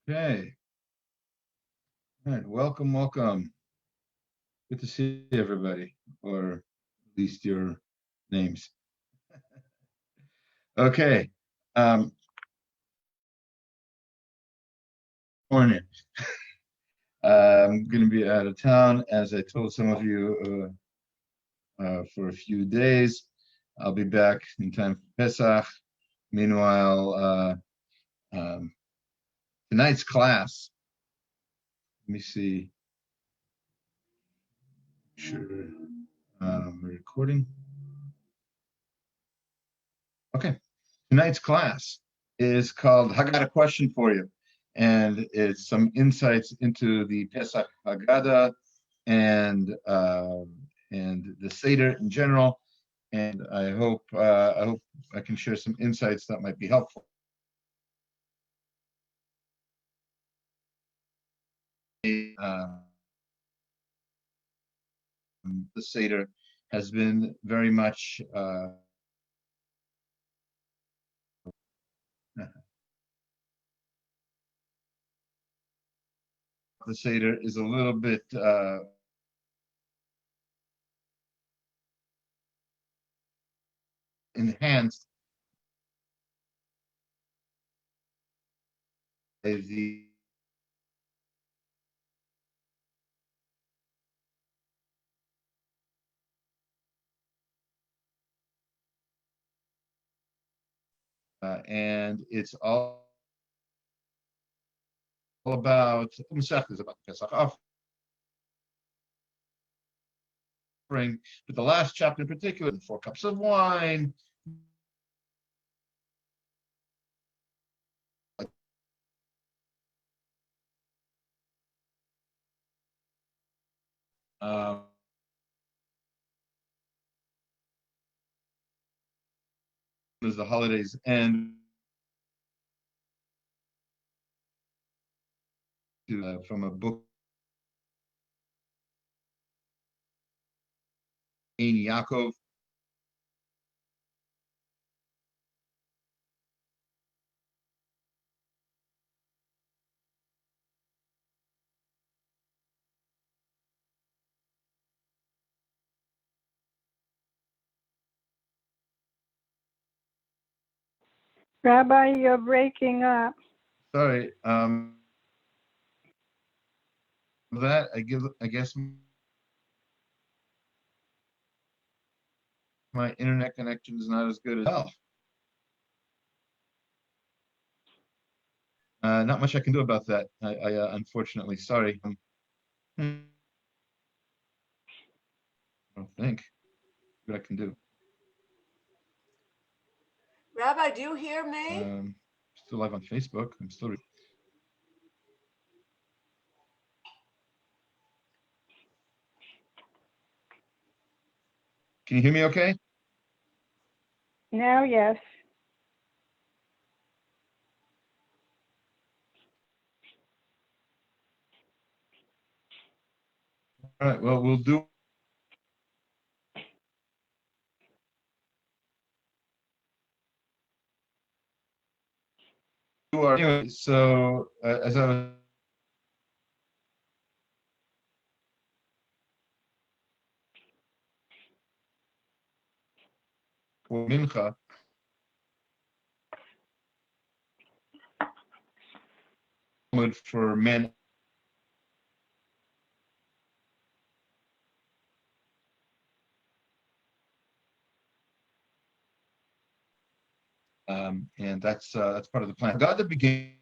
Okay. All right. Welcome, welcome. Good to see everybody, or at least your names. Okay. Morning. I'm going to be out of town, as I told some of you, for a few days. I'll be back in time for Pesach. Meanwhile, tonight's class. Let me see. Sure. We're recording. Okay. Tonight's class is called Haggada Question for You. And it's some insights into the Pesach Haggada and the Seder in general. And I hope I can share some insights that might be helpful. The Seder has been very much the Seder is a little bit enhanced by the and it's all about is about Pesach offering, but the last chapter in particular, the 4 cups of wine. Um, as the holidays end, from a book in Yaakov. Rabbi, you're breaking up. Sorry, that I guess my internet connection is not as good as well. Not much I can do about that. I unfortunately, sorry. I don't think what I can do. Rabbi, do you hear me? Still live on Facebook. I'm still. Can you hear me okay? Now, yes. All right, well, we'll do. Anyway, so as I was for Mincha, for men. And that's part of the plan. God, the beginning.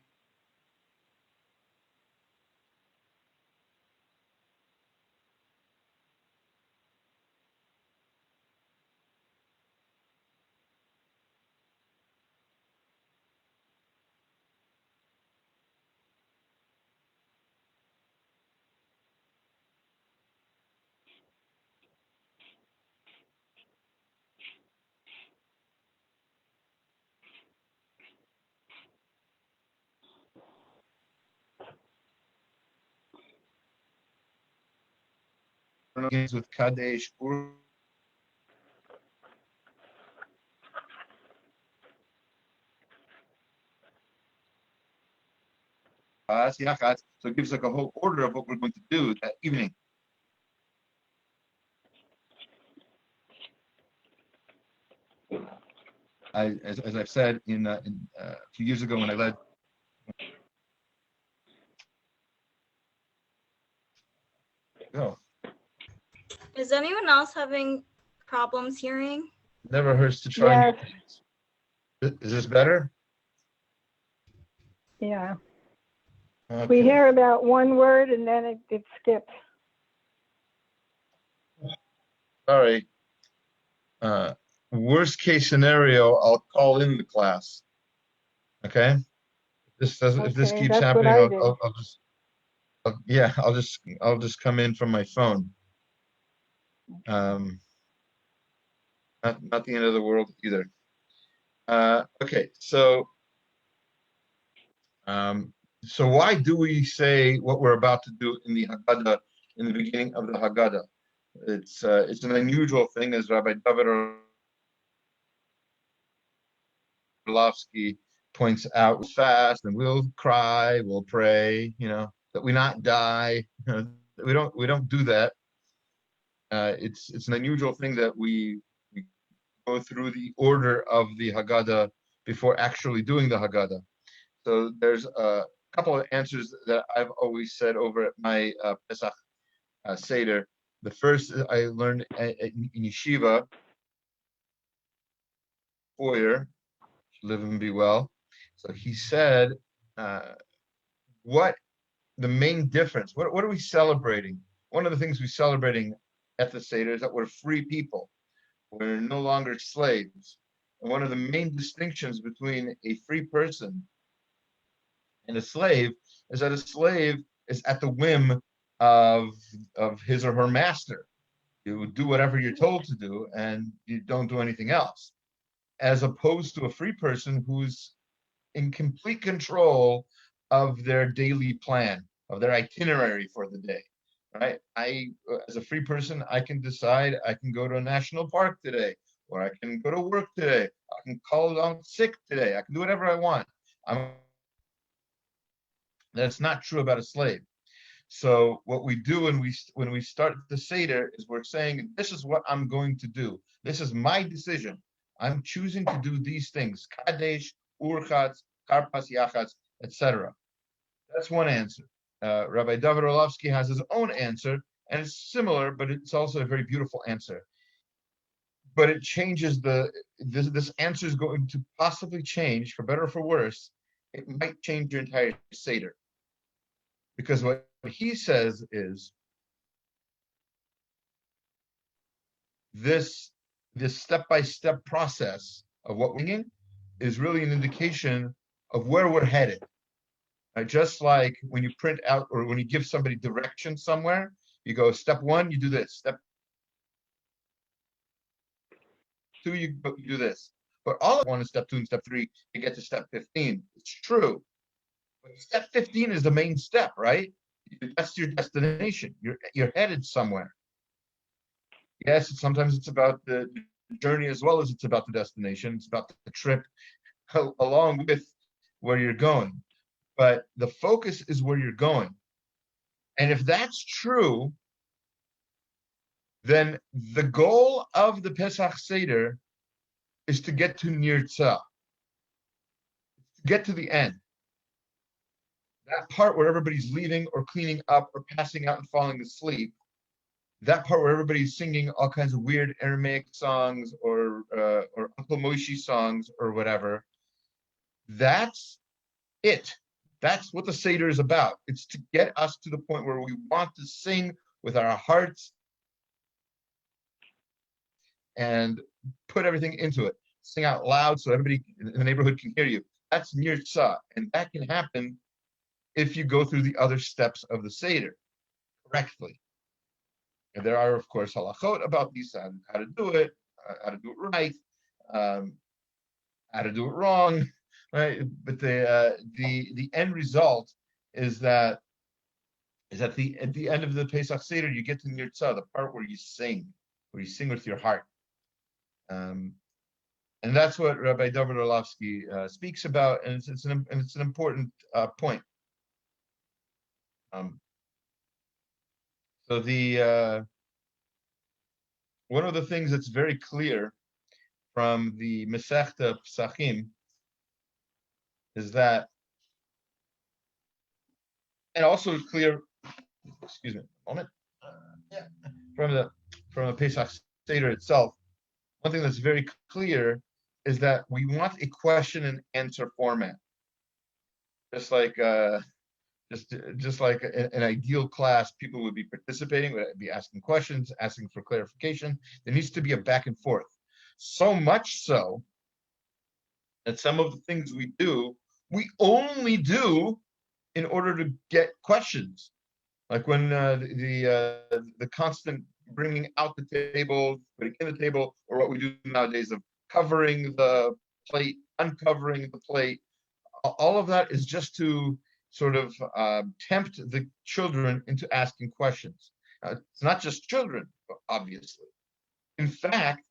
With Kadesh or So it gives like a whole order of what we're going to do that evening. As I've said a few years ago when I led. Go. Is anyone else having problems hearing? Never hurts to try. Yes. Is this better? Yeah. Okay. We hear about one word and then it skips. Sorry. Worst case scenario, I'll call in the class. Okay. If this Okay, keeps that's what happening, I do. I'll just come in from my phone. Not the end of the world either. Okay, so why do we say what we're about to do in the Haggada, in the beginning of the Haggada? It's an unusual thing, as Rabbi David Orlovsky points out. We'll fast and we'll cry, we'll pray, that we not die. We don't do that. It's an unusual thing that we go through the order of the Haggada before actually doing the Haggada. So there's a couple of answers that I've always said over at my Pesach Seder. The first I learned in yeshiva, Foyer, live and be well. So he said, what the main difference, what are we celebrating? One of the things we're celebrating at the Seder is that we're free people. We're no longer slaves. And one of the main distinctions between a free person and a slave is that a slave is at the whim of his or her master. You do whatever you're told to do and you don't do anything else. As opposed to a free person who's in complete control of their daily plan, of their itinerary for the day, right? As a free person, I can decide I can go to a national park today, or I can go to work today. I can call out sick today. I can do whatever I want. That's not true about a slave. So what we do when we start the Seder is we're saying, this is what I'm going to do. This is my decision. I'm choosing to do these things. Kadesh, Urchatz, Karpas Yachatz, etc. That's one answer. Rabbi David Orlovsky has his own answer, and it's similar, but it's also a very beautiful answer. But it changes this answer is going to possibly change, for better or for worse. It might change your entire Seder. Because what he says is this step-by-step process of what we're doing is really an indication of where we're headed. Just like when you print out or when you give somebody directions somewhere, you go, step 1, you do this. Step 2, you do this. But all of 1 is step 2 and step 3, you get to step 15. It's true. But step 15 is the main step, right? That's your destination. You're headed somewhere. Yes, sometimes it's about the journey as well as it's about the destination. It's about the trip along with where you're going. But the focus is where you're going. And if that's true, then the goal of the Pesach Seder is to get to Nirtzah, to get to the end. That part where everybody's leaving or cleaning up or passing out and falling asleep, that part where everybody's singing all kinds of weird Aramaic songs or Uncle Moshe songs or whatever, that's it. That's what the Seder is about. It's to get us to the point where we want to sing with our hearts and put everything into it. Sing out loud so everybody in the neighborhood can hear you. That's Nirtzah, and that can happen if you go through the other steps of the Seder correctly. And there are, of course, halachot about these, how to do it right, how to do it wrong, right? But the end result is that at the end of the Pesach Seder, you get to Nirtzah, the part where you sing with your heart. And that's what Rabbi David Orlovsky speaks about, and it's an important point. So the one of the things that's very clear from the Masechta Psachim is that, and also clear, excuse me, a moment, from the Pesach Seder itself. One thing that's very clear is that we want a question and answer format, just like just like an ideal class, people would be participating, would be asking questions, asking for clarification. There needs to be a back and forth. So much so that some of the things we do, we only do in order to get questions. Like when the constant bringing out the table, putting in the table, or what we do nowadays of covering the plate, uncovering the plate. All of that is just to sort of tempt the children into asking questions. It's not just children, obviously. In fact,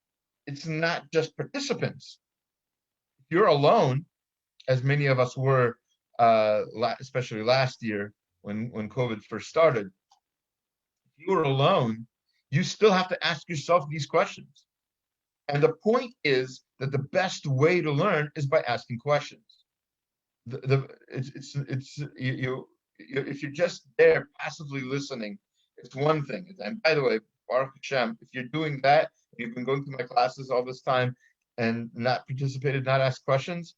it's not just participants. If you're alone, as many of us were, especially last year when COVID first started, if you were alone, you still have to ask yourself these questions. And the point is that the best way to learn is by asking questions. If you're just there passively listening, it's one thing. And by the way, Baruch Hashem, if you're doing that, you've been going to my classes all this time and not participated, not asked questions,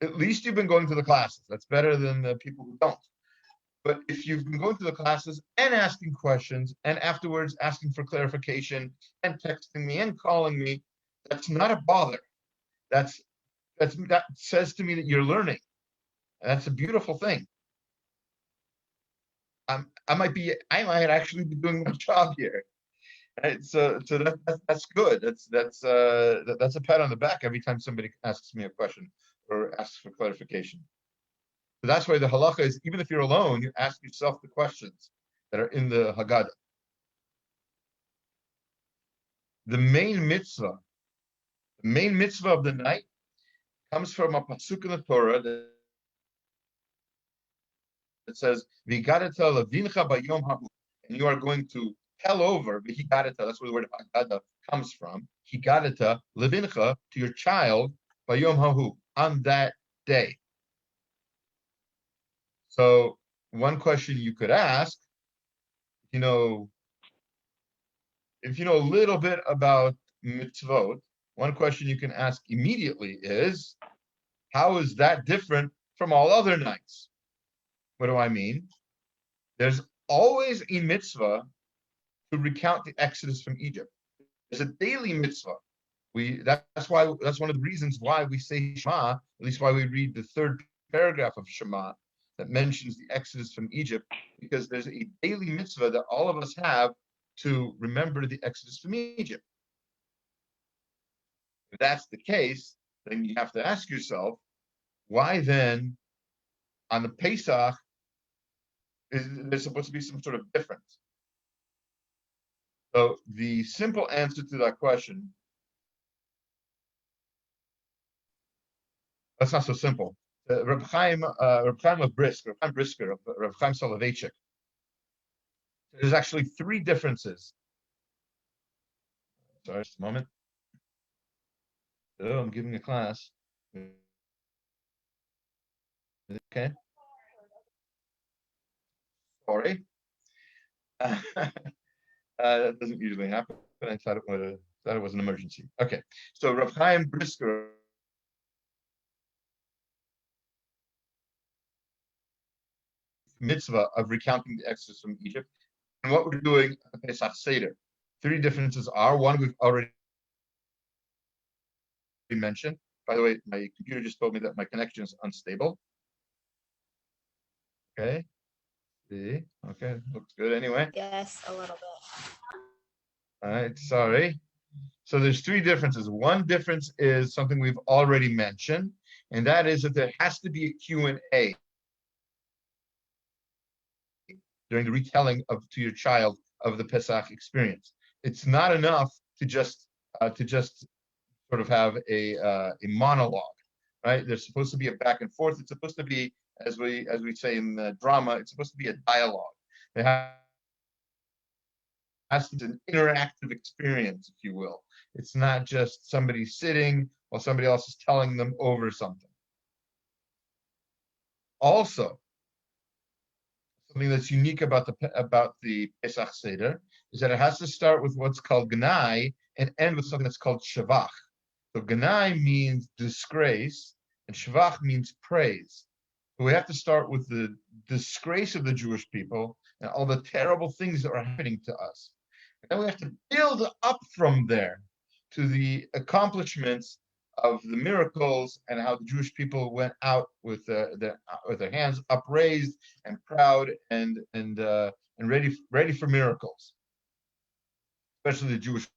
at least you've been going to the classes. That's better than the people who don't. But if you've been going to the classes and asking questions and afterwards asking for clarification and texting me and calling me, that's not a bother. That says to me that you're learning. That's a beautiful thing. I might actually be doing my job here. Right? So that's good. That's a pat on the back every time somebody asks me a question or asks for clarification. So that's why the halacha is, even if you're alone, you ask yourself the questions that are in the Haggada. The main mitzvah of the night comes from a pasuk in the Torah that says, "V'higadata levincha bayom hahu," and you are going to tell over v'higadata. That's where the word Haggada comes from. Higadata levincha, to your child, bayom hahu, on that day. So one question you could ask, if you know a little bit about mitzvot, one question you can ask immediately is, how is that different from all other nights? What do I mean? There's always a mitzvah to recount the Exodus from Egypt. There's a daily mitzvah. That's one of the reasons why we say Shema, at least why we read the third paragraph of Shema that mentions the Exodus from Egypt, because there's a daily mitzvah that all of us have to remember the Exodus from Egypt. If that's the case, then you have to ask yourself, why then on the Pesach is there supposed to be some sort of difference? So the simple answer to that question, that's not so simple. Reb Chaim Brisker, Reb Chaim Soloveitchik, there's actually three differences. Sorry, just a moment. Oh, I'm giving a class. Okay. Sorry. That doesn't usually happen. I thought it was an emergency. Okay. So Reb Chaim Brisker mitzvah of recounting the Exodus from Egypt, and what we're doing at Pesach Seder. Three differences are: one, we've already mentioned. By the way, my computer just told me that my connection is unstable. Okay. See? Okay, looks good anyway. Yes, a little bit. All right, sorry. So there's three differences. One difference is something we've already mentioned, and that is that there has to be a Q&A during the retelling to your child of the Pesach experience. It's not enough to just sort of have a monologue, right? There's supposed to be a back and forth. It's supposed to be as we say in the drama, it's supposed to be a dialogue. It has to be an interactive experience, if you will. It's not just somebody sitting while somebody else is telling them over something. Also, something that's unique about the Pesach Seder is that it has to start with what's called Gnai and end with something that's called Shavach. So Gnai means disgrace, and Shavach means praise. So we have to start with the disgrace of the Jewish people and all the terrible things that are happening to us. And then we have to build up from there to the accomplishments of the miracles and how the Jewish people went out with their hands upraised and proud and ready for miracles, especially the Jewish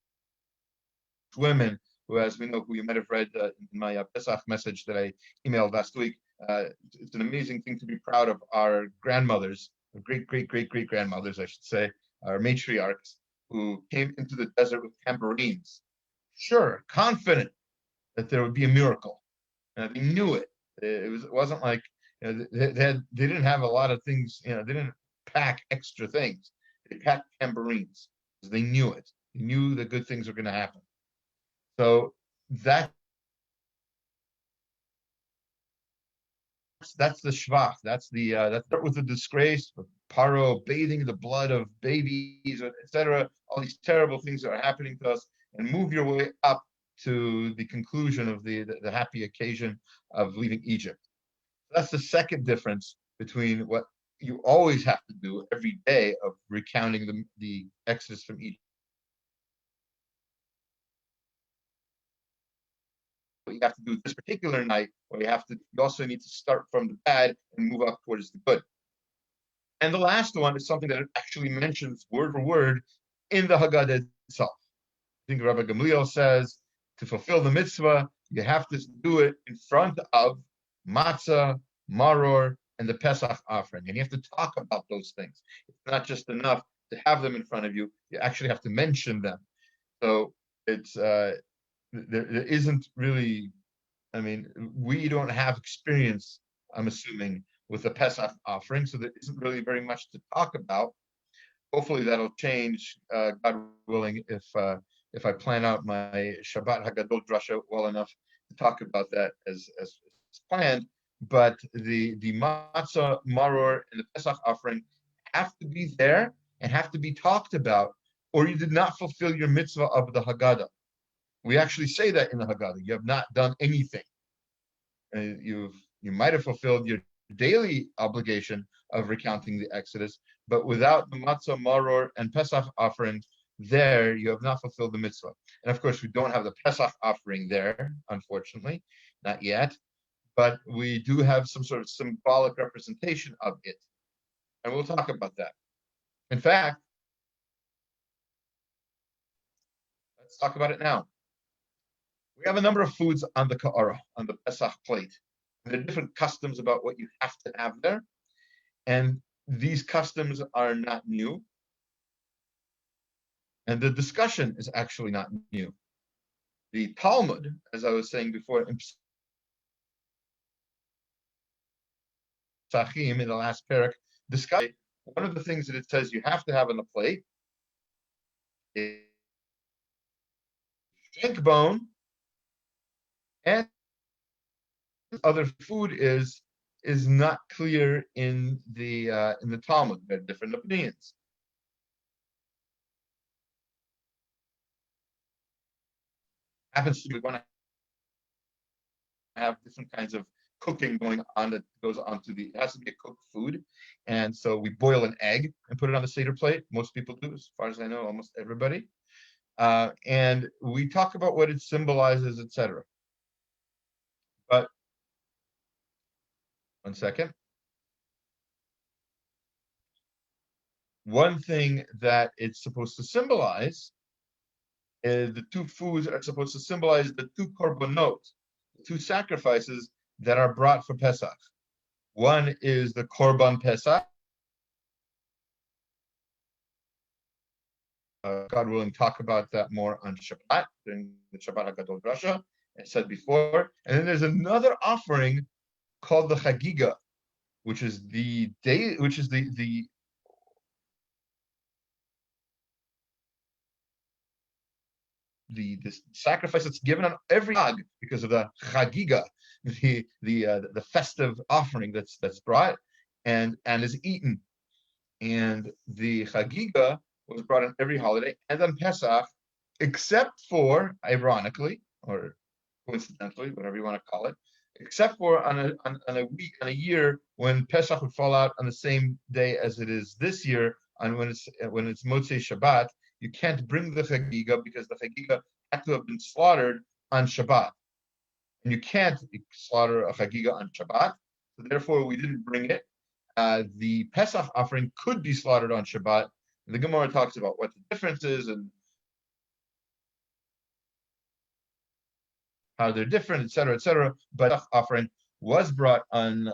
women, who, as we know, who you might have read in my Pesach message that I emailed last week. It's an amazing thing to be proud of our grandmothers, great grandmothers, I should say, our matriarchs, who came into the desert with tambourines, sure, confident that there would be a miracle. They knew it. It wasn't like they didn't have a lot of things. They didn't pack extra things. They packed tambourines because they knew it. They knew that good things were going to happen. So that's the shvach. That's with the disgrace of Paro bathing the blood of babies, etc. All these terrible things that are happening to us, and move your way up to the conclusion of the happy occasion of leaving Egypt. That's the second difference between what you always have to do every day of recounting the Exodus from Egypt. What you have to do this particular night, or you also need to start from the bad and move up towards the good. And the last one is something that it actually mentions word for word in the Haggada itself. I think Rabbi Gamliel says, to fulfill the mitzvah, you have to do it in front of matzah, maror, and the Pesach offering. And you have to talk about those things. It's not just enough to have them in front of you. You actually have to mention them. So it's there isn't really, we don't have experience, I'm assuming, with the Pesach offering, so there isn't really very much to talk about. Hopefully that'll change, God willing, if I plan out my Shabbat Hagadol drasha well enough to talk about that as planned. But the matzah, maror, and the Pesach offering have to be there and have to be talked about, or you did not fulfill your mitzvah of the Haggadah. We actually say that in the Haggadah. You have not done anything. You might have fulfilled your daily obligation of recounting the Exodus, but without the matzah, maror, and Pesach offering there, you have not fulfilled the mitzvah. And of course, we don't have the Pesach offering there, unfortunately, not yet, but we do have some sort of symbolic representation of it. And we'll talk about that. In fact, let's talk about it now. We have a number of foods on the ka'ara, on the Pesach plate. There are different customs about what you have to have there. And these customs are not new. And the discussion is actually not new. The Talmud, as I was saying before, in Psachim, in the last parak, discuss one of the things that it says you have to have on the plate is shank bone, and other food is not clear in the Talmud. There are different opinions. Happens to be want to have different kinds of cooking going on that goes onto it has to be a cooked food, and so we boil an egg and put it on the Seder plate. Most people do, as far as I know, almost everybody. And we talk about what it symbolizes, etc. But one second. One thing that it's supposed to symbolize is the two foods are supposed to symbolize the two korbanot, the two sacrifices that are brought for Pesach. One is the korban Pesach. God willing, talk about that more on Shabbat, during the Shabbat Hagadol Drasha, as said before. And then there's another offering called the Chagiga. which is the day, which is the sacrifice that's given on every Hag because of the Chagiga, the festive offering that's brought and is eaten. And the Chagiga was brought on every holiday and on Pesach, except for, ironically or coincidentally, whatever you want to call it, except for on a year when Pesach would fall out on the same day as it is this year, and when it's Motzei Shabbat, you can't bring the Chagiga because the Chagiga had to have been slaughtered on Shabbat. And you can't slaughter a Chagiga on Shabbat, so therefore we didn't bring it. The Pesach offering could be slaughtered on Shabbat. And the Gemara talks about what the difference is and how they're different, etc., etc. But the offering was brought on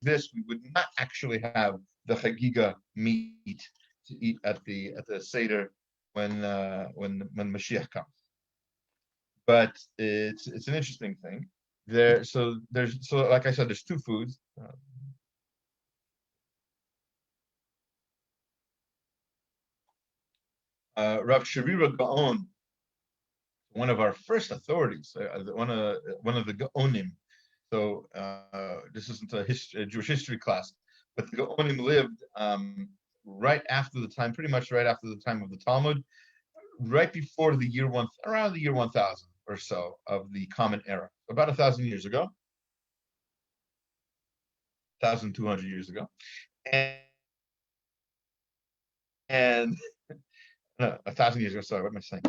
this. We would not actually have the Chagiga meat to eat at the Seder when Mashiach comes. But it's an interesting thing. So like I said, there's two foods. Rav Sharira Gaon, one of our first authorities, one of the Gaonim. So this isn't a Jewish history class, but the Gaonim lived pretty much right after the time of the Talmud, right before around the year 1000 or so of the Common Era, about 1,000 years ago, 1,200 years ago, and no, 1,000 years ago. Sorry, what am I saying?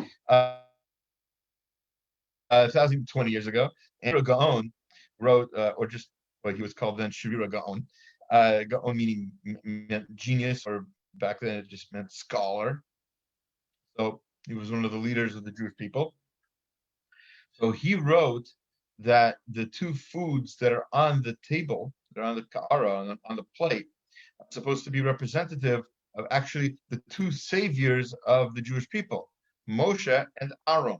1,020 years ago, and Gaon wrote, he was called then Sharira Gaon. Gaon meant genius, or back then it just meant scholar. So he was one of the leaders of the Jewish people. So he wrote that the two foods that are on the table, that are on the ka'ara, on the plate, are supposed to be representative of actually the two saviors of the Jewish people, Moshe and Aaron.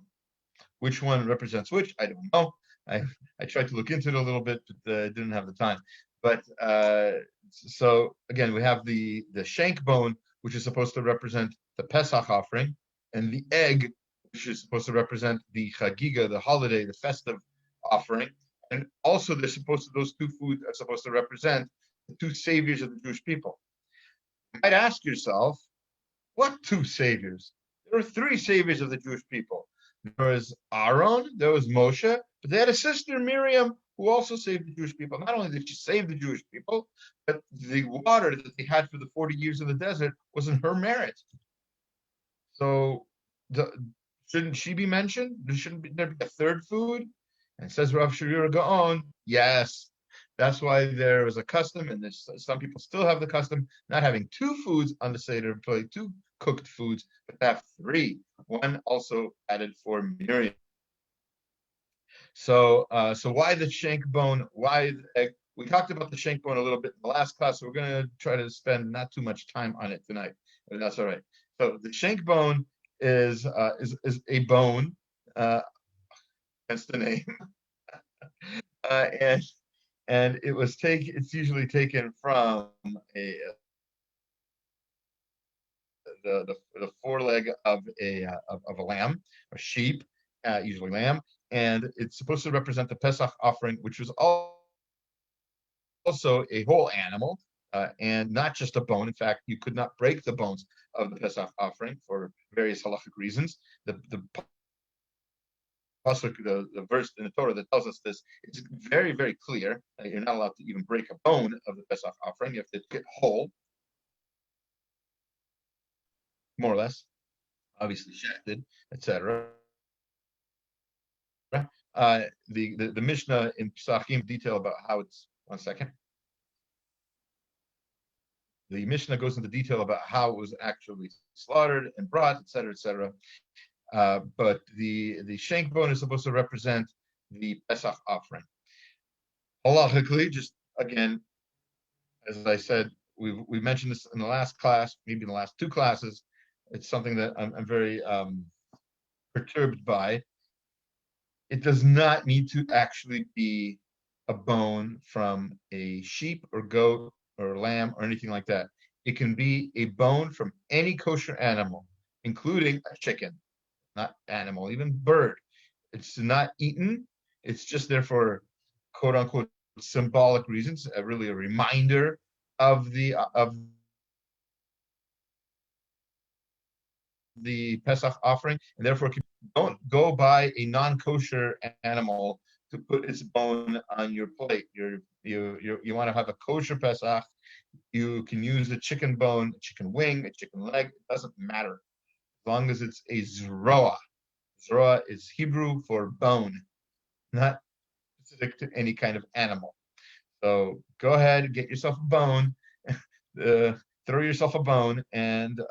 Which one represents which? I don't know. I tried to look into it a little bit, but didn't have the time. But so again, we have the Shank Bone, which is supposed to represent the Pesach offering, and the egg, which is supposed to represent the Chagiga, the holiday, the festive offering. And also, those two foods are supposed to represent the two saviors of the Jewish people. You might ask yourself, what two saviors? There are three saviors of the Jewish people. There was Aaron, there was Moshe, but they had a sister, Miriam, who also saved the Jewish people. Not only did she save the Jewish people, but the water that they had for the 40 years in the desert was in her merit. So shouldn't she be mentioned? Shouldn't there be a third food? And says Rav Sharira Gaon, yes. That's why there was a custom, and some people still have the custom, not having two foods on the Seder, two cooked foods, but to have three. One also added for Miriam. So why the Shank Bone? Why the egg? We talked about the Shank Bone a little bit in the last class, so we're going to try to spend not too much time on it tonight, and that's all right. So the Shank Bone is a bone, hence the name, and it's usually taken from the foreleg of a lamb, a sheep, usually lamb, and it's supposed to represent the Pesach offering, which was also a whole animal, and not just a bone. In fact, you could not break the bones of the Pesach offering for various halachic reasons. The pasuk, the verse in the Torah that tells us this, it's very, very clear. You're not allowed to even break a bone of the Pesach offering. You have to get whole, more or less, obviously shechted, etc. The Mishnah in Pesachim detail about how it's. 1 second. The Mishnah goes into detail about how it was actually slaughtered and brought, etc., etc. But the shank bone is supposed to represent the Pesach offering. Halachically, just again, as I said, we mentioned this in the last class, maybe in the last two classes. It's something that I'm very perturbed by. It does not need to actually be a bone from a sheep or goat or lamb or anything like that. It can be a bone from any kosher animal, including a chicken, not animal, even bird. It's not eaten. It's just there for quote unquote symbolic reasons, really a reminder of the Pesach offering, and therefore don't go buy a non-kosher animal to put its bone on your plate. You want to have a kosher Pesach. You can use a chicken bone, a chicken wing, a chicken leg. It doesn't matter as long as it's a zroa. Zroa is Hebrew for bone, not specific to any kind of animal. So go ahead and get yourself a bone. Throw yourself a bone and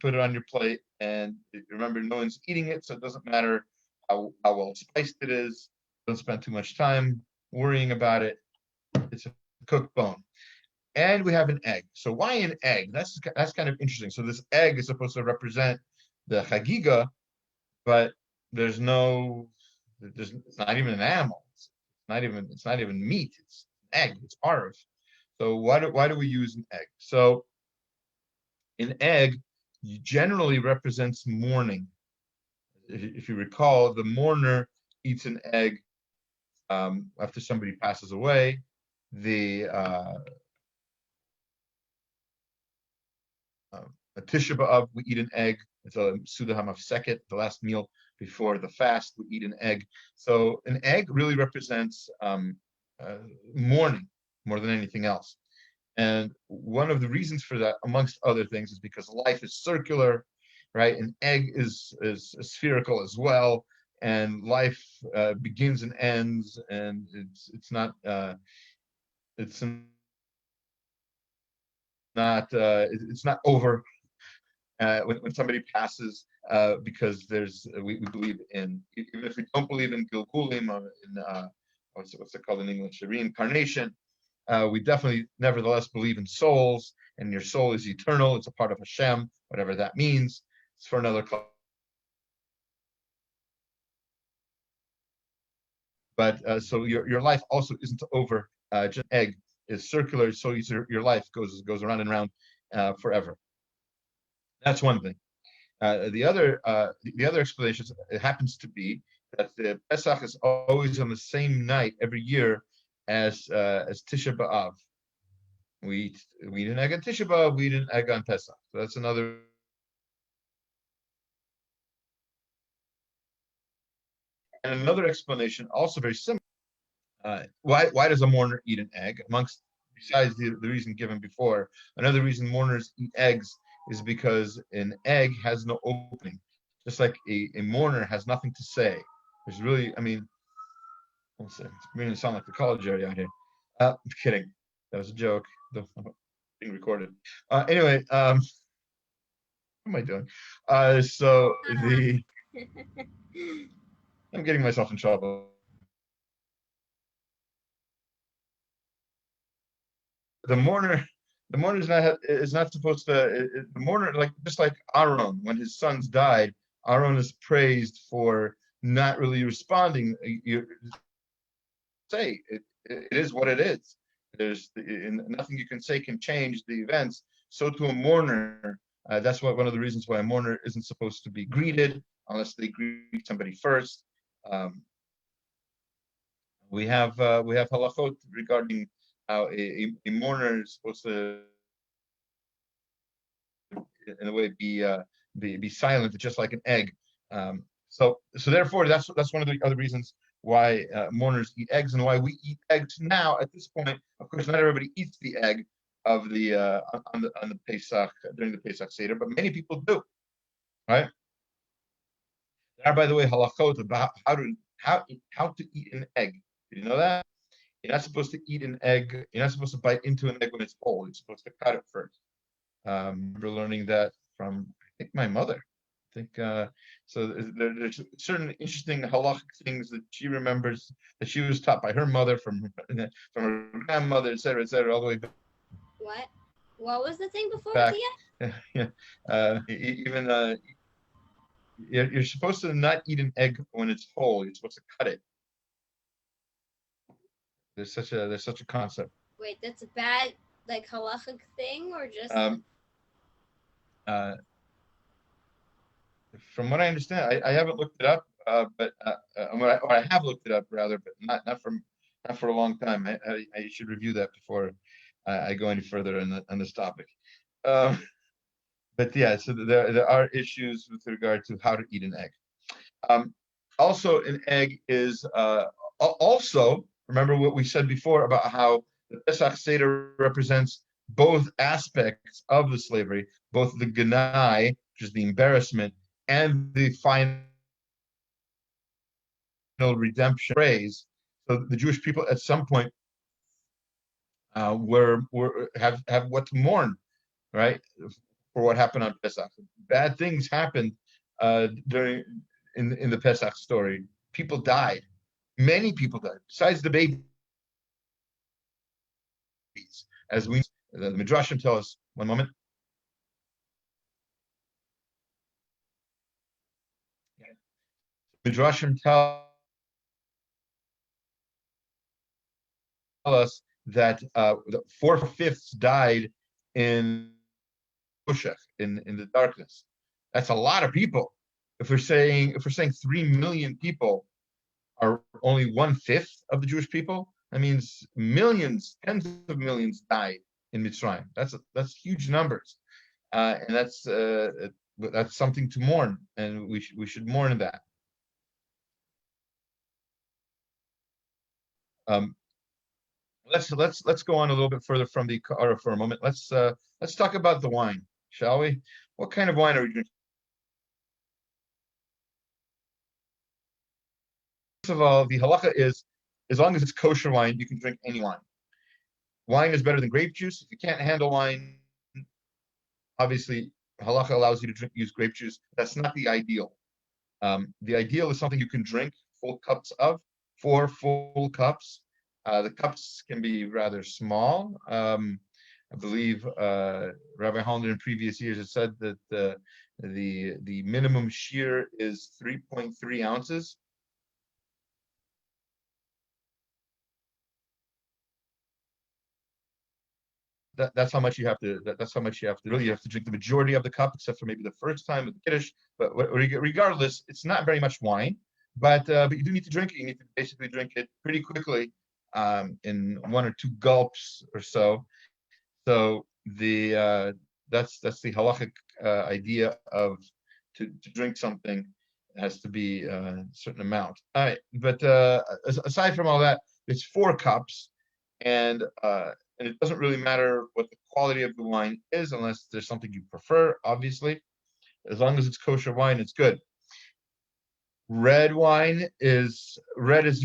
put it on your plate. And remember, no one's eating it, so it doesn't matter how well spiced it is. Don't spend too much time worrying about it. It's a cooked bone. And we have an egg. So why an egg? That's kind of interesting. So this egg is supposed to represent the chagiga, but it's not even an animal. It's not even meat. It's an egg. It's arv. So why do we use an egg? So an egg generally represents mourning. If you recall, the mourner eats an egg after somebody passes away. A Tisha B'Av, we eat an egg. It's a Suda HaMafseket, the last meal before the fast, we eat an egg. So an egg really represents mourning more than anything else. And one of the reasons for that, amongst other things, is because life is circular, right? An egg is spherical as well, and life begins and ends, and it's not over when somebody passes, because we believe in, even if we don't believe in Gilgulim or in what's it called in English, reincarnation. We definitely, nevertheless, believe in souls, and your soul is eternal. It's a part of Hashem, whatever that means. It's for another class. But so your life also isn't over. Just egg is circular, so your life goes around and around forever. That's one thing. The other explanation, it happens to be that the Pesach is always on the same night every year as Tisha B'Av. We eat an egg on Tisha B'Av, we eat an egg on Pesach. So that's another. And another explanation, also very similar. Why does a mourner eat an egg? Besides the reason given before, another reason mourners eat eggs is because an egg has no opening. Just like a mourner has nothing to say. There's really, it's beginning to sound like the college area out here. I'm kidding. That was a joke. Being recorded. Anyway, what am I doing? I'm getting myself in trouble. The mourner is not supposed to. The mourner, just like Aaron, when his sons died, Aaron is praised for not really responding. You say it is what it is. There's nothing you can say can change the events. So to a mourner, that's one of the reasons why a mourner isn't supposed to be greeted unless they greet somebody first. We have halachot regarding how a mourner is supposed to, in a way, be silent, just like an egg. So therefore, that's one of the other reasons why mourners eat eggs, and why we eat eggs now. At this point, of course, not everybody eats the egg of the on the Pesach, during the Pesach Seder, but many people do, right? There are, by the way, halachot about how to eat an egg. Did you know that? You're not supposed to eat an egg. You're not supposed to bite into an egg when it's whole. You're supposed to cut it first. I remember learning that from, I think, my mother. I think so. There's certain interesting halachic things that she remembers that she was taught by her mother, from her grandmother, etc., all the way back. What was the thing before Back, the egg? even you're supposed to not eat an egg when it's whole. You're supposed to cut it. There's such a concept. Wait, that's a bad like halachic thing or just Uh, from what I understand, I haven't looked it up, but or I have looked it up rather, but not for a long time. I should review that before I go any further on this topic. Um, but yeah, so there are issues with regard to how to eat an egg. Also, an egg is also, remember what we said before about how the Pesach Seder represents both aspects of the slavery, both the Ganai, which is the embarrassment, and the final redemption praise. So the Jewish people at some point have what to mourn, right, for what happened on Pesach. Bad things happened during in the Pesach story. People died. Many people died, besides the babies. As the Midrashim tell us, one moment. Midrashim tell us that 4/5 died in in the darkness. That's a lot of people. If we're saying 3 million people are only 1/5 of the Jewish people, that means millions, tens of millions died in Mitzrayim. That's huge numbers, and that's something to mourn, and we should mourn that. Let's go on a little bit further from the Kara for a moment. Let's talk about the wine, shall we? What kind of wine are we drinking? First of all, the halacha is, as long as it's kosher wine, you can drink any wine. Wine is better than grape juice. If you can't handle wine, obviously halacha allows you to use grape juice. That's not the ideal. The ideal is something you can drink full cups of, 4 full cups. The cups can be rather small. I believe Rabbi Hollander in previous years has said that the minimum shear is 3.3 ounces. That's how much you have to. That's how much you have to. Really, you have to drink the majority of the cup, except for maybe the first time with the kiddush. But regardless, it's not very much wine. But you do need to drink it. You need to basically drink it pretty quickly, in 1 or 2 gulps or so. So that's the halachic idea of to drink something. It has to be a certain amount. All right, but aside from all that, it's 4 cups, and it doesn't really matter what the quality of the wine is, unless there's something you prefer. Obviously, as long as it's kosher wine, it's good. Red is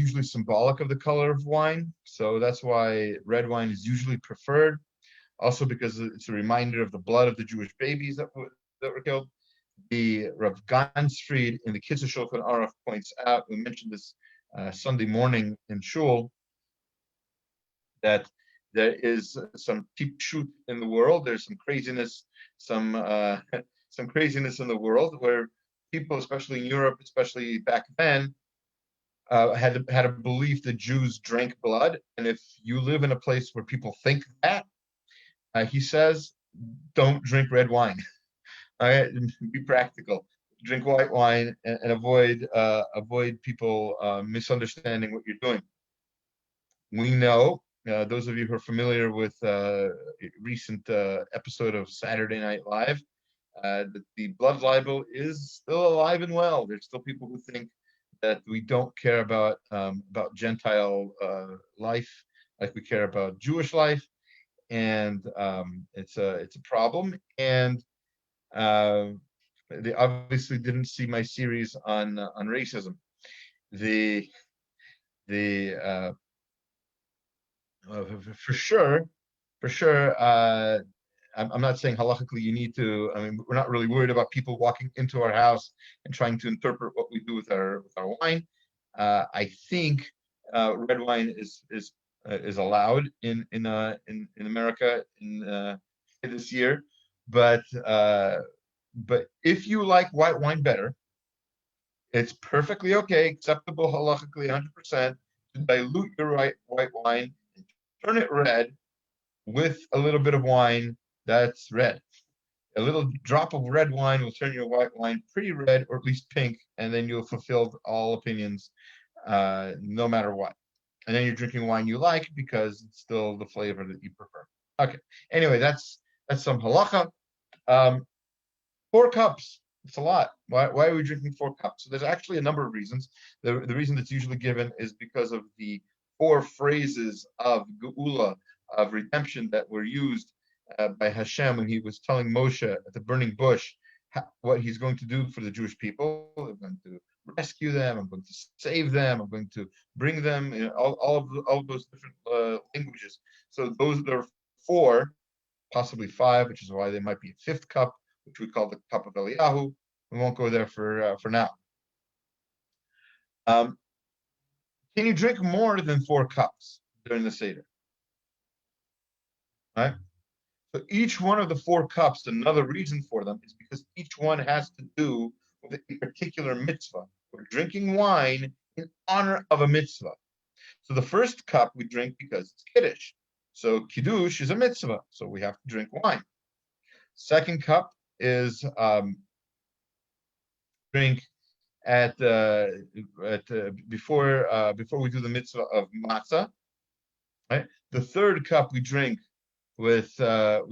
usually symbolic of the color of wine, so that's why red wine is usually preferred. Also because it's a reminder of the blood of the Jewish babies that were killed. The Rav Gansfried in the Kitzur Shulchan Aruch points out, we mentioned this Sunday morning in Shul, that there is some tipshut in the world. There's some craziness, some craziness in the world where people, especially in Europe, especially back then, had a belief that Jews drank blood. And if you live in a place where people think that, he says, don't drink red wine. All right, be practical. Drink white wine and avoid people misunderstanding what you're doing. We know, those of you who are familiar with a recent episode of Saturday Night Live, that the blood libel is still alive and well. There's still people who think that we don't care about Gentile life like we care about Jewish life, and it's a problem. And they obviously didn't see my series on racism. The for sure, I'm not saying halachically you need to. I mean, we're not really worried about people walking into our house and trying to interpret what we do with our wine. I think red wine is allowed in America in this year, but if you like white wine better, It's perfectly okay, acceptable halachically 100% to dilute your white wine and turn it red with a little bit of wine that's red. A little drop of red wine will turn your white wine pretty red, or at least pink, and then you'll fulfill all opinions, no matter what. And then you're drinking wine you like because it's still the flavor that you prefer. Okay. Anyway, that's some halacha. 4 cups. It's a lot. Why are we drinking 4 cups? So there's actually a number of reasons. The reason that's usually given is because of the 4 phrases of geula, of redemption, that were used by Hashem when he was telling Moshe at the burning bush what he's going to do for the Jewish people. I'm going to rescue them. I'm going to save them. I'm going to bring them in all of those different languages. So there are 4, possibly 5, which is why there might be a 5th cup, which we call the cup of Eliyahu. We won't go there for now. Can you drink more than 4 cups during the Seder? Right? So each one of the 4 cups, another reason for them is because each one has to do with a particular mitzvah. We're drinking wine in honor of a mitzvah. So the first cup we drink because it's Kiddush. So Kiddush is a mitzvah, so we have to drink wine. Second cup is drink before we do the mitzvah of matzah. Right. The third cup we drink with the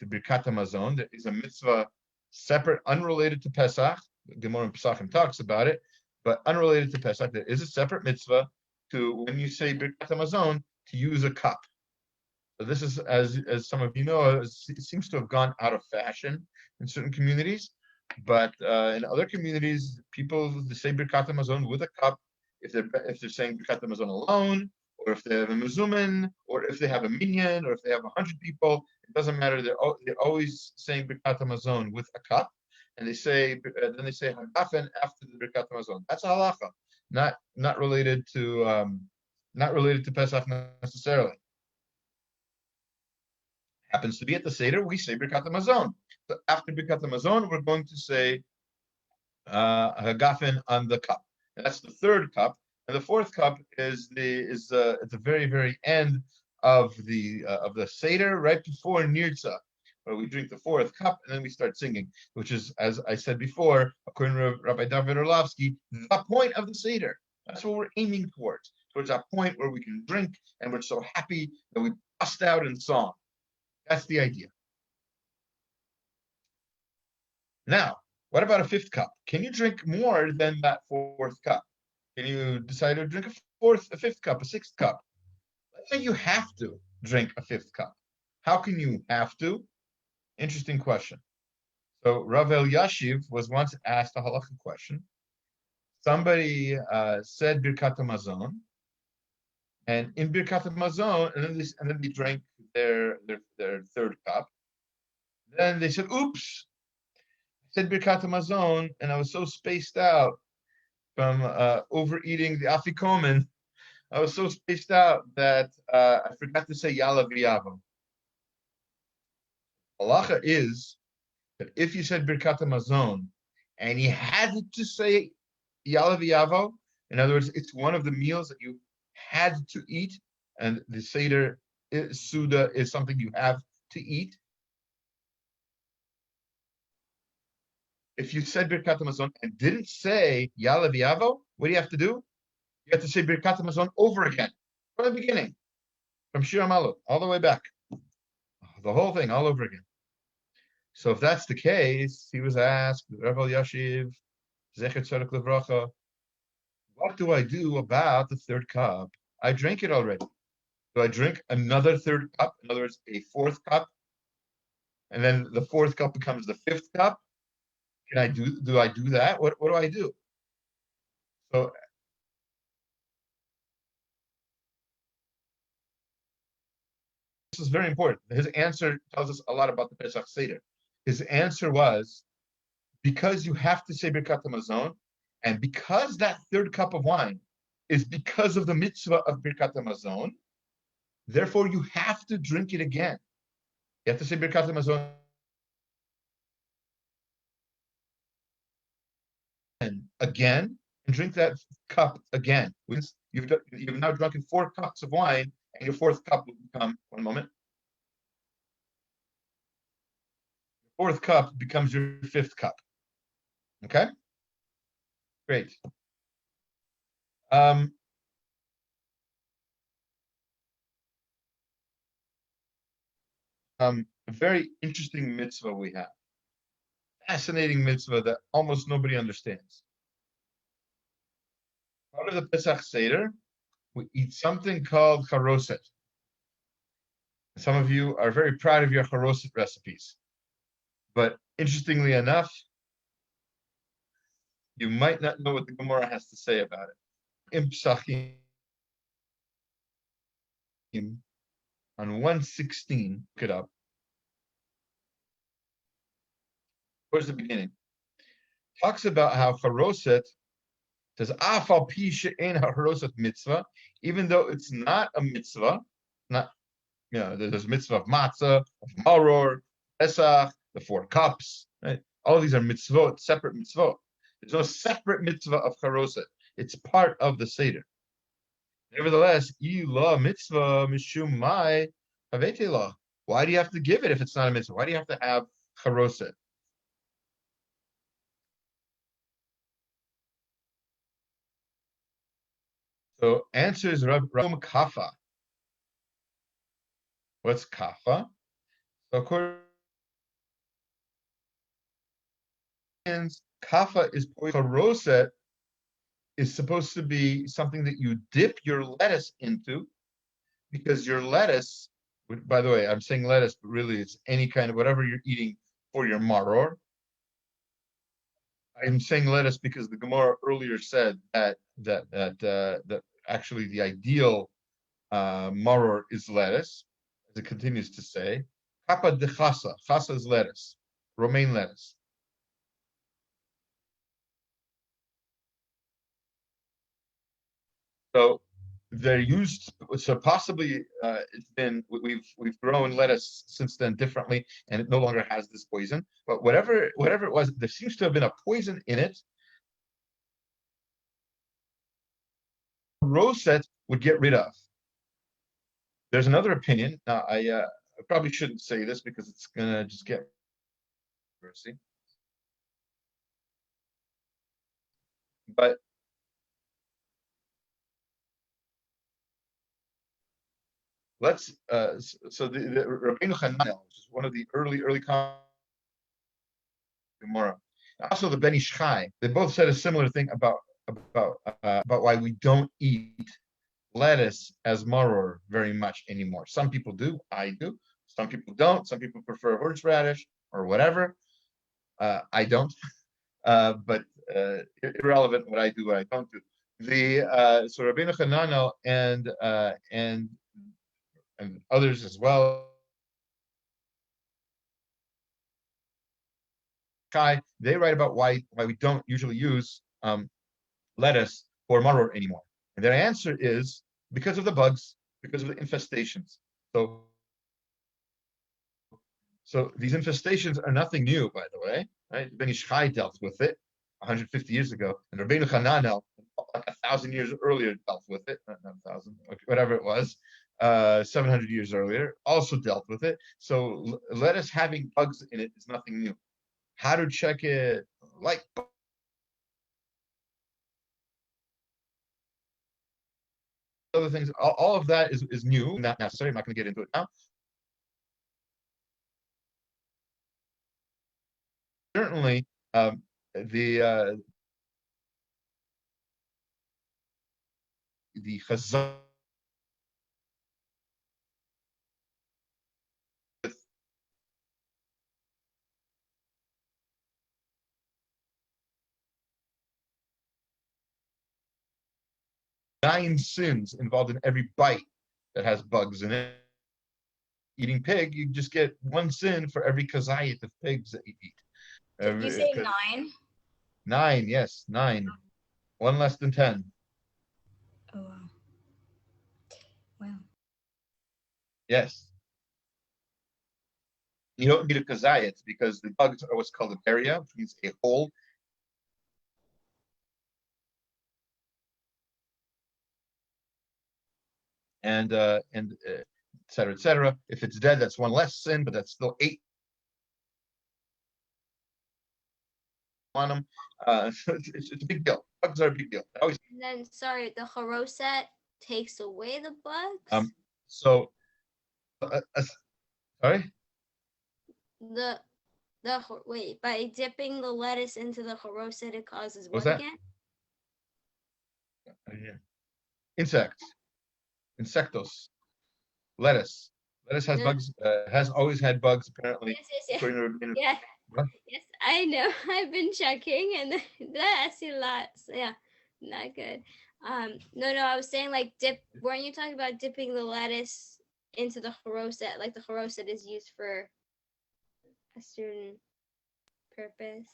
Birkat Hamazon. There is a mitzvah separate, unrelated to Pesach. Gemara in Pesachim talks about it, but unrelated to Pesach. There is a separate mitzvah to, when you say Birkat Hamazon, to use a cup. So this is, as some of you know, it seems to have gone out of fashion in certain communities, but in other communities, people say Birkat Hamazon with a cup if they're saying Birkat Hamazon alone, or if they have a mezumin, or if they have a minyan, or if they have 100 people. It doesn't matter. They're always saying Birkat Hamazon with a cup, and then they say Hagafen after the Birkat Hamazon. That's a halacha, not related to Pesach necessarily. Happens to be at the Seder, we say Birkat Hamazon. So after Birkat Hamazon, we're going to say Hagafen on the cup. And that's the third cup. And the fourth cup is at the very, very end of the Seder, right before Nirtza, where we drink the fourth cup and then we start singing, which is, as I said before, according to Rabbi David Orlovsky, the point of the Seder. That's what we're aiming towards that point where we can drink and we're so happy that we bust out in song. That's the idea. Now, what about a 5th cup? Can you drink more than that 4th cup? Can you decide to drink a 5th cup, a 6th cup? Let's say you have to drink a 5th cup. How can you have to? Interesting question. So Rav Elyashiv was once asked a halacha question. Somebody said Birkat Hamazon, and in Birkat Hamazon, and then they drank their 3rd cup. Then they said, "Oops, I said Birkat Hamazon, and I was so spaced out from overeating the Afikoman. I was so spaced out that I forgot to say Yala V'Yavo." Halacha is that if you said Birkat Hamazon and you had to say Yala V'Yavo, in other words, it's one of the meals that you had to eat, and the Seder Suda is something you have to eat. If you said Birkat Hamazon and didn't say Yala V'Yavo, what do you have to do? You have to say Birkat Hamazon over again, from the beginning, from Shir HaMalot, all the way back. The whole thing, all over again. So if that's the case, he was asked, Rav Elyashiv, Zecher Tzedek Livracha, what do I do about the 3rd cup? I drank it already. Do I drink another 3rd cup? In other words, a 4th cup? And then the 4th cup becomes the 5th cup? Do I do that? What do I do? So this is very important. His answer tells us a lot about the Pesach Seder. His answer was, because you have to say Birkat Hamazon, and because that 3rd cup of wine is because of the mitzvah of Birkat Hamazon, therefore you have to drink it again. You have to say Birkat Hamazon again and drink that cup again. You've now drunken 4 cups of wine, and your 4th cup will become, one moment, your 4th cup becomes your 5th cup. Okay? Great. A very interesting mitzvah we have. Fascinating mitzvah that almost nobody understands. Part of the Pesach Seder, we eat something called Kharoset. Some of you are very proud of your Kharoset recipes. But interestingly enough, you might not know what the Gemara has to say about it. In Psachim, on 116, look it up. Where's the beginning? Talks about how Kharoset says, Afal pi she'en ha'Kharoset mitzvah, even though it's not a mitzvah, not, there's a mitzvah of matzah, of maror, Pesach, the 4 cups, right? All of these are mitzvot, separate mitzvot. There's no separate mitzvah of Kharoset. It's part of the Seder. Nevertheless, ilah mitzvah mishum mai havetela. Why do you have to give it if it's not a mitzvah? Why do you have to have Kharoset? So answer is Ram Kafa. What's Kafa? So according to Kafa is Kharoset is supposed to be something that you dip your lettuce into, because your lettuce, by the way, I'm saying lettuce, but really it's any kind of whatever you're eating for your maror. I'm saying lettuce because the Gemara earlier said that actually the ideal maror is lettuce, as it continues to say. Kappa de chasa. Chasa is lettuce, romaine lettuce. So they're used. So possibly it's been we've grown lettuce since then differently, and it no longer has this poison. But whatever it was, there seems to have been a poison in it. Kharoset would get rid of. There's another opinion. Now I probably shouldn't say this because it's gonna just get controversy. But let's so the Rabbeinu Hananel, which is one of the early Gemara, also the Ben Ish Chai, they both said a similar thing about why we don't eat lettuce as maror very much anymore. Some people do, I do. Some people don't. Some people prefer horseradish or whatever. I don't. But irrelevant what I do, what I don't do. So Rabbeinu Hananel and others as well, they write about why we don't usually use lettuce or maror anymore. And their answer is because of the bugs, because of the infestations. So these infestations are nothing new, by the way. Right? Ben Ish Chai dealt with it 150 years ago, and Rabbeinu Hananel, like 1,000 years earlier, dealt with it. Not 1,000, whatever it was, 700 years earlier, also dealt with it. So lettuce having bugs in it is nothing new. How to check it? Like other things, all of that is new, not necessary. I'm not going to get into it now. Certainly, the Chazal 9 sins involved in every bite that has bugs in it. Eating pig, you just get 1 sin for every kazayit of pigs that you eat. Did you say 9? 9, yes, 9. 1 less than 10. Oh, wow. Wow. Yes. You don't need a kazayit because the bugs are what's called a beria, which means a hole. and et cetera, et cetera. If it's dead, that's one less sin, but that's still 8 on them. So it's a big deal. Bugs are a big deal. Always. And then, sorry, the Kharoset takes away the bugs? So, sorry? Wait, by dipping the lettuce into the Kharoset, it causes What's what that? again? Insects. Insectos. Lettuce. Lettuce has No. bugs, has always had bugs, apparently. Yes. According to Rabbeinu. Yeah. What? Yes, I know. I've been checking, and I see lots. Yeah, not good. No, I was saying like dip. Weren't you talking about dipping the lettuce into the Kharoset? Like the Kharoset is used for a certain purpose.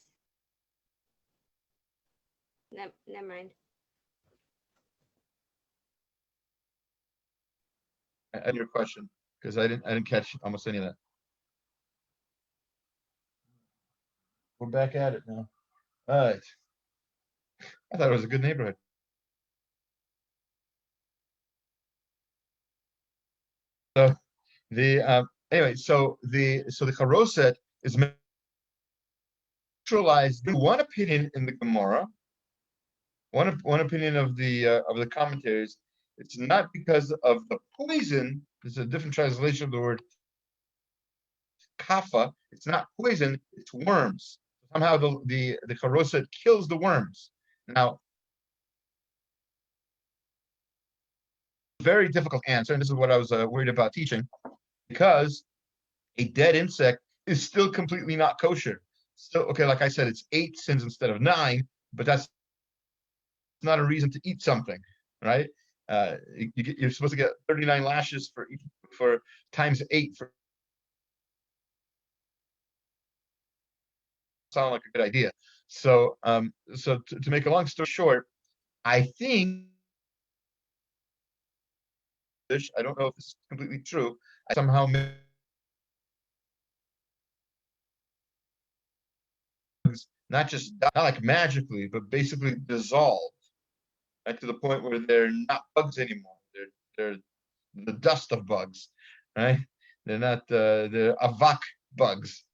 Never mind. And your question, because I didn't catch almost any of that. We're back at it now. All right. I thought it was a good neighborhood. So anyway, so the Kharoset is neutralized. One opinion in the Gemara, one opinion of the commentaries. It's not because of the poison. It's a different translation of the word kafa. It's not poison. It's worms. Somehow the Kharoset kills the worms. Now, very difficult answer, and this is what I was worried about teaching, because a dead insect is still completely not kosher. Still, okay, like I said, it's 8 sins instead of 9, but that's not a reason to eat something, right? You're supposed to get 39 lashes for times 8 for sound like a good idea. So, to make a long story short, I think I don't know if this is completely true. I somehow not like magically, but basically dissolve, right, to the point where they're not bugs anymore. They're the dust of bugs, right? They're not they're avak bugs,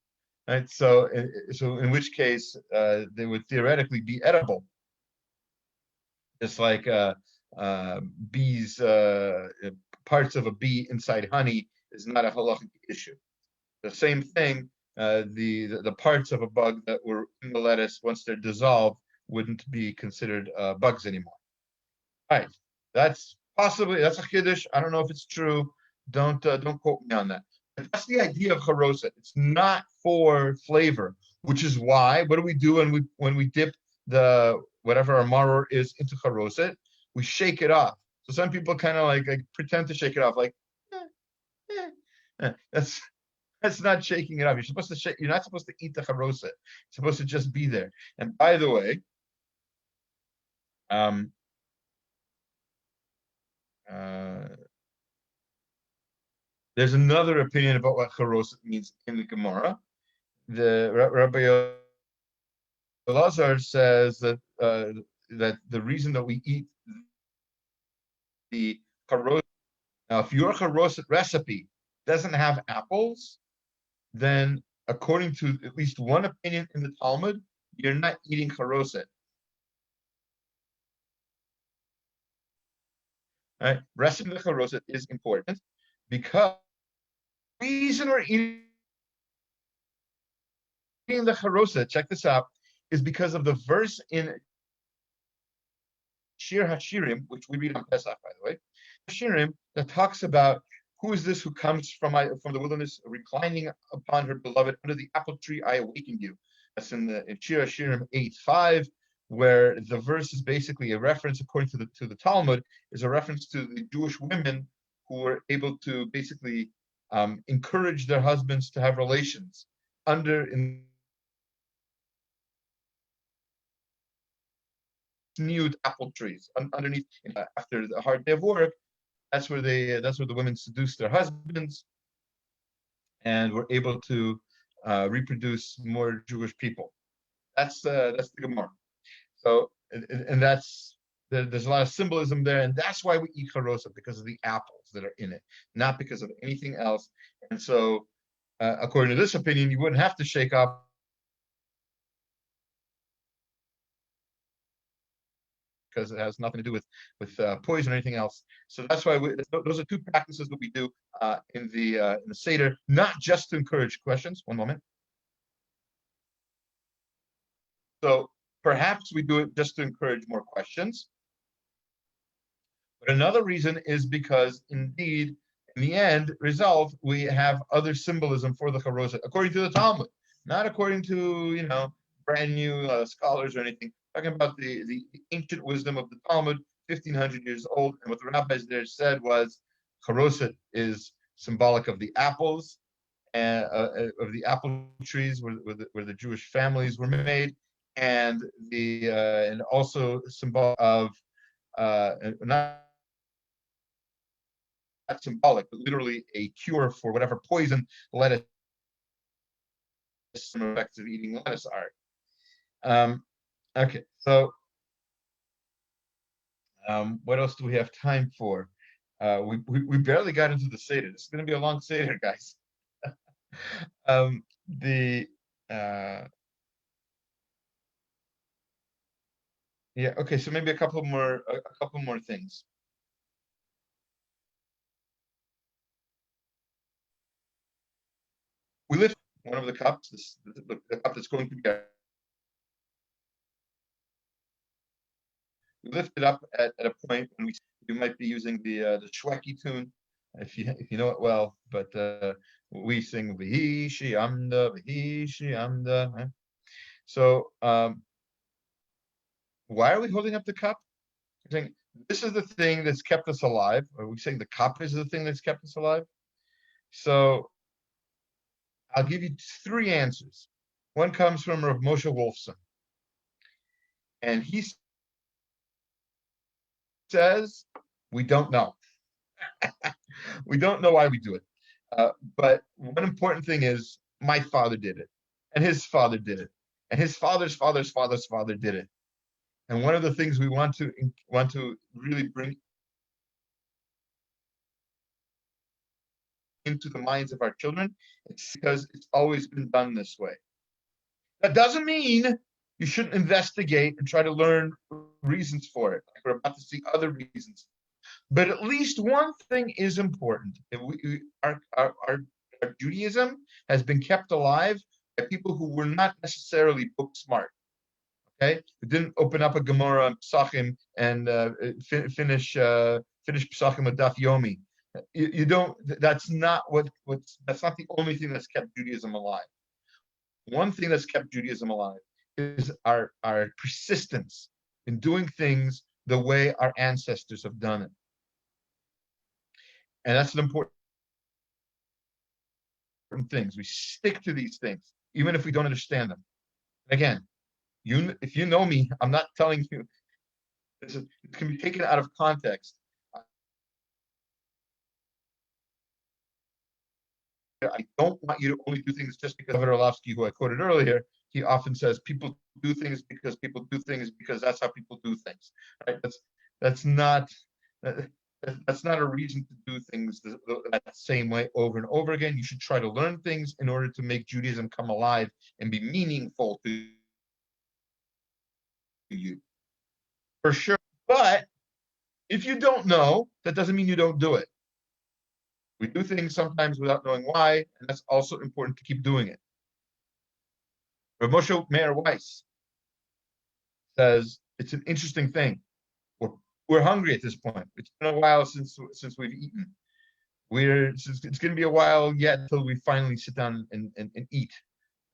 right? So in which case they would theoretically be edible, just like bees. Parts of a bee inside honey is not a halachic issue. The same thing. The parts of a bug that were in the lettuce, once they're dissolved, wouldn't be considered bugs anymore. All right, that's a chiddush. I don't know if it's true. Don't quote me on that. But that's the idea of Kharoset. It's not for flavor, which is why. What do we do when we dip the whatever our maror is into Kharoset? We shake it off. So some people kind of like pretend to shake it off, like that's not shaking it off. You're not supposed to eat the Kharoset. It's supposed to just be there. And by the way, there's another opinion about what Kharoset means in the Gemara. The Rabbi Elazar says that the reason that we eat the Kharoset, now if your Kharoset recipe doesn't have apples, then according to at least one opinion in the Talmud, you're not eating Kharoset. Right? Recipe of Kharoset is important because the reason we're eating the Kharoset, check this out, is because of the verse in Shir HaShirim, which we read on Pesach, by the way, Shirim, that talks about who is this who comes from the wilderness, reclining upon her beloved under the apple tree. I awakened you. That's in Shir HaShirim 8:5, where the verse is basically a reference, according to the Talmud, is a reference to the Jewish women who were able to basically encourage their husbands to have relations in nude apple trees underneath. After a hard day of work, that's where the women seduced their husbands and were able to reproduce more Jewish people. That's the Gemara. So, and that's there's a lot of symbolism there, and that's why we eat Kharoset, because of the apples that are in it, not because of anything else. And so, according to this opinion, you wouldn't have to shake off because it has nothing to do with poison or anything else. So that's why those are two practices that we do in the Seder, not just to encourage questions. One moment. So perhaps we do it just to encourage more questions. But another reason is because, indeed, in the end result, we have other symbolism for the Kharoset, according to the Talmud, not according to brand new scholars or anything. Talking about the ancient wisdom of the Talmud, 1,500 years old, and what the rabbis there said was, Kharoset is symbolic of the apples, and of the apple trees where the Jewish families were made, and and also symbolic of not symbolic, but literally a cure for whatever poison lettuce, some effects of eating lettuce are. Okay, so what else do we have time for? We barely got into the Seder. This is going to be a long Seder, guys. Yeah, okay, so maybe a couple more things. We lift one of the cups, the cup that's going to be. We lift it up at a point when we might be using the Shweki tune, if you know it well, but we sing V'hi Shi'amda, V'hi Shi'amda. Right? So why are we holding up the cup? We're saying this is the thing that's kept us alive. Are we saying the cup is the thing that's kept us alive? So I'll give you three answers. One comes from Rav Moshe Wolfson, and he says we don't know. We don't know why we do it. But one important thing is my father did it, and his father did it, and his father's father's father's father did it. And one of the things we want to really bring into the minds of our children, it's because it's always been done this way. That doesn't mean you shouldn't investigate and try to learn reasons for it. We're about to see other reasons. But at least one thing is important. Our Judaism has been kept alive by people who were not necessarily book smart. Okay, who didn't open up a Gemara and Pesachim and finish Pesachim with Daf Yomi. You don't. That's not that's not the only thing that's kept Judaism alive. One thing that's kept Judaism alive is our persistence in doing things the way our ancestors have done it. And that's an important thing. We stick to these things, even if we don't understand them. And again, if you know me, I'm not telling you. It can be taken out of context. I don't want you to only do things just because of Orlovsky, who I quoted earlier. He often says people do things because people do things because that's how people do things. Right? That's not a reason to do things that same way over and over again. You should try to learn things in order to make Judaism come alive and be meaningful to you. For sure. But if you don't know, that doesn't mean you don't do it. We do things sometimes without knowing why, and that's also important to keep doing it. Rav Moshe Meir Weiss says it's an interesting thing. We're hungry at this point. It's been a while since we've eaten. It's going to be a while yet until we finally sit down and eat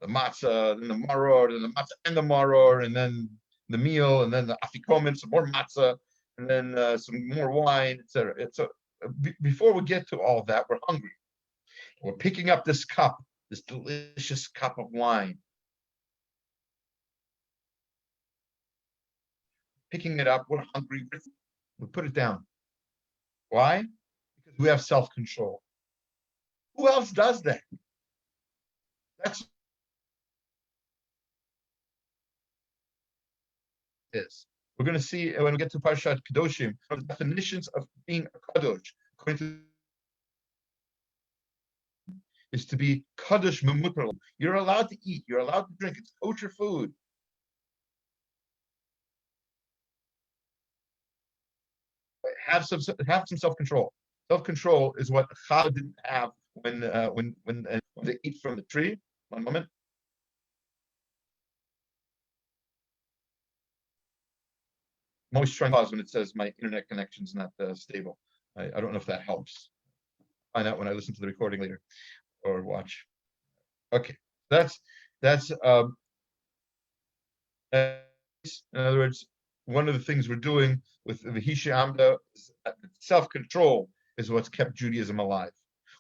the matzah, then the maror, then the matzah and the maror, and then the meal, and then the Afikoman, some more matzah, and then some more wine, etc. So before we get to all of that, we're hungry. We're picking up this cup, this delicious cup of wine. Picking it up, we're hungry. We put it down. Why? Because we have self-control. Who else does that? That's this. We're going to see when we get to Parshat Kedoshim, the definitions of being a Kadosh, according to is to be Kadosh Memutar. You're allowed to eat, you're allowed to drink, it's kosher food. Have some self-control. Self-control is what Chava didn't have when they eat from the tree. One moment. I'm always trying to pause when it says my internet connection's not stable. I don't know if that helps. Find out when I listen to the recording later or watch. Okay, that's in other words, one of the things we're doing with the Hisha Amda is self-control is what's kept Judaism alive.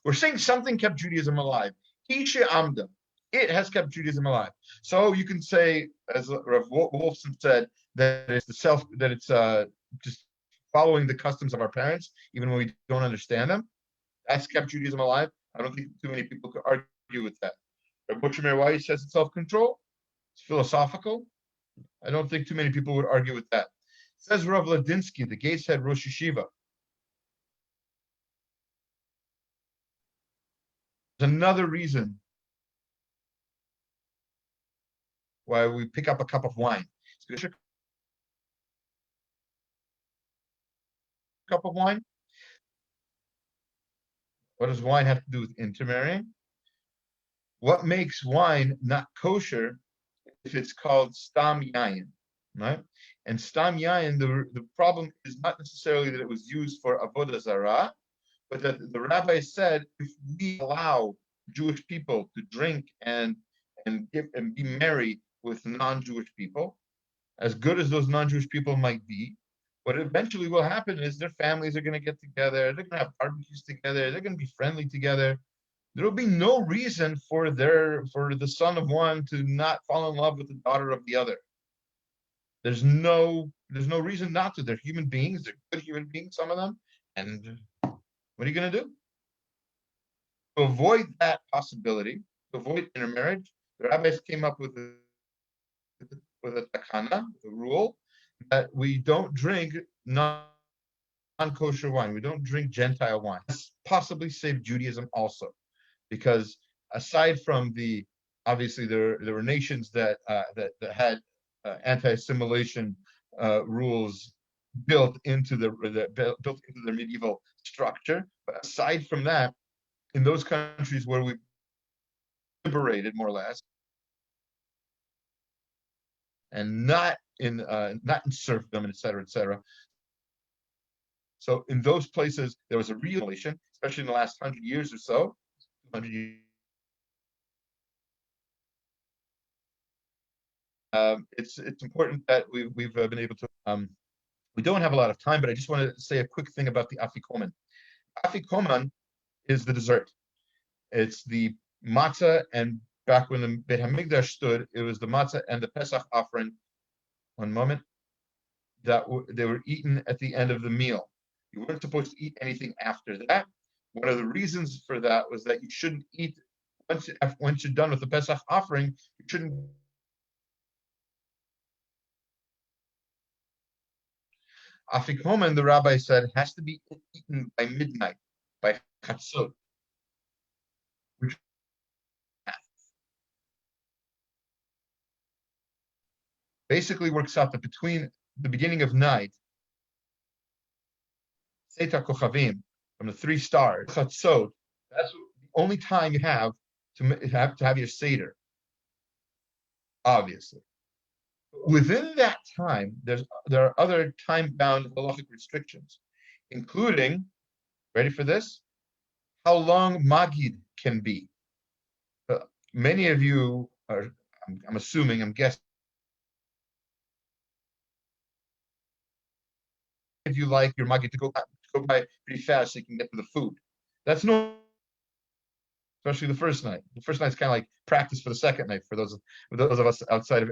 We're saying something kept Judaism alive. Hisha Amda, it has kept Judaism alive. So you can say, as Rav Wolfson said, that it's just following the customs of our parents, even when we don't understand them. That's kept Judaism alive. I don't think too many people could argue with that. Rav Moshe Meir, why he says it's self-control? It's philosophical. I don't think too many people would argue with that. Says Rav Ladinsky, the Gates head Rosh Yeshiva. There's another reason why we pick up a cup of wine. Cup of wine. What does wine have to do with intermarrying? What makes wine not kosher if it's called stam yayin, right? And stam yayin, the problem is not necessarily that it was used for avodah zarah, but that the rabbi said if we allow Jewish people to drink and be merry with non-Jewish people, as good as those non-Jewish people might be, what eventually will happen is their families are going to get together, they're going to have barbecues together, they're going to be friendly together. There will be no reason for the son of one to not fall in love with the daughter of the other. There's no reason not to. They're human beings, they're good human beings, some of them. And what are you going to do? To avoid that possibility, to avoid intermarriage, the rabbis came up with a takana, a rule, that we don't drink non-kosher wine. We don't drink Gentile wine. This possibly saved Judaism also, because aside from obviously there were nations that had anti-assimilation rules built into their medieval structure. But aside from that, in those countries where we liberated more or less, and not in serfdom, et cetera. So in those places, there was a real relation, especially in the last 100 years or so. 100 years. It's important that we've been able to. We don't have a lot of time, but I just want to say a quick thing about the Afikoman. Afikoman is the dessert. It's the matzah, and back when the Beit HaMikdash stood, it was the matzah and the Pesach offering. One moment. That they were eaten at the end of the meal. You weren't supposed to eat anything after that. One of the reasons for that was that you shouldn't eat once you're done with the Pesach offering. You shouldn't. Afikoman, the rabbi said, has to be eaten by midnight, by Chatzot, which basically works out that between the beginning of night, Seder Kochavim, from the 3 stars, Chatzot, that's the only time you have to have your Seder, obviously. Within that time, there are other time-bound halachic restrictions, including, ready for this, how long Magid can be. Many of you are, I'm assuming, I'm guessing, if you like your Magid to go by pretty fast so you can get to the food. That's no, especially the first night. The first night's kind of like practice for the second night for those of us outside of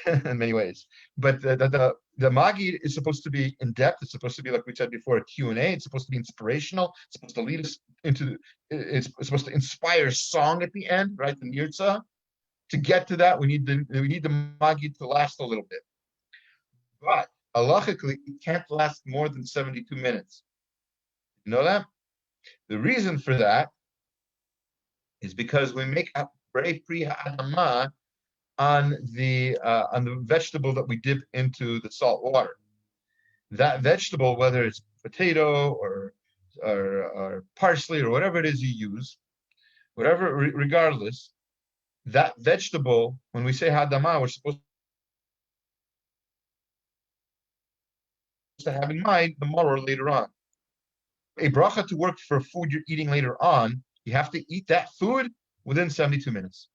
in many ways. But the Magid is supposed to be in depth. It's supposed to be, like we said before, a Q&A. It's supposed to be inspirational. It's supposed to lead us into, it's supposed to inspire song at the end, right? The Nirtzah. To get to that, we need the Magid to last a little bit. but halachically, it can't last more than 72 minutes. You know that? The reason for that is because we make a pri ha'adama on the vegetable that we dip into the salt water. That vegetable, whether it's potato or parsley or whatever it is you use, regardless, that vegetable, when we say hadama, we're supposed to have in mind the maror later on. A bracha to work for food you're eating later on, you have to eat that food within 72 minutes.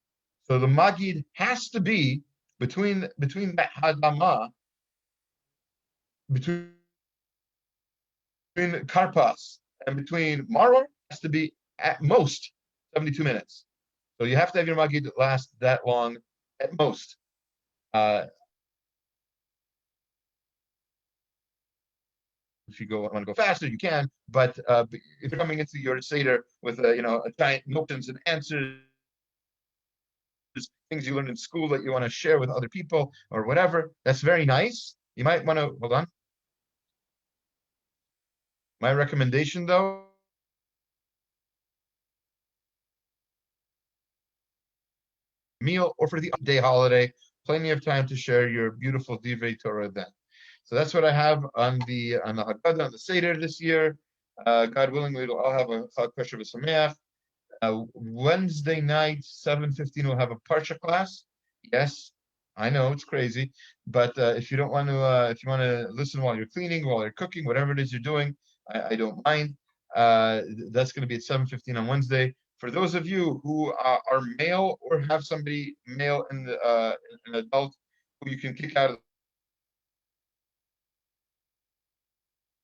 So the magid has to be between that hadama, between karpas and between maror, has to be at most 72 minutes. So you have to have your magid last that long at most. If you want to go faster, you can. But if you're coming into your Seder with a giant questions and answers, things you learned in school that you want to share with other people or whatever, that's very nice. You might want to hold on. My recommendation, though, meal or for the day holiday, plenty of time to share your beautiful Divrei Torah then. So that's what I have on the Haggada, on the Seder this year. God willing, we'll all have a Chag Kosher V'Sameach. Wednesday night, 7:15, we'll have a Parsha class. Yes, I know it's crazy, but if you don't want to, if you want to listen while you're cleaning, while you're cooking, whatever it is you're doing, I don't mind. That's going to be at 7:15 on Wednesday. For those of you who are male or have somebody male in the an adult who you can kick out of,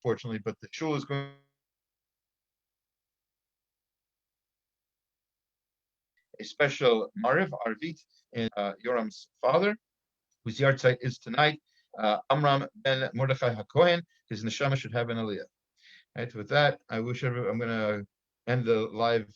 fortunately, but the shul is going a special Mariv Arvit in Yoram's father, whose yahrzeit is tonight. Amram ben Mordechai HaKohen, his neshama should have an aliyah. Right. With that, I wish everyone. I'm going to end the live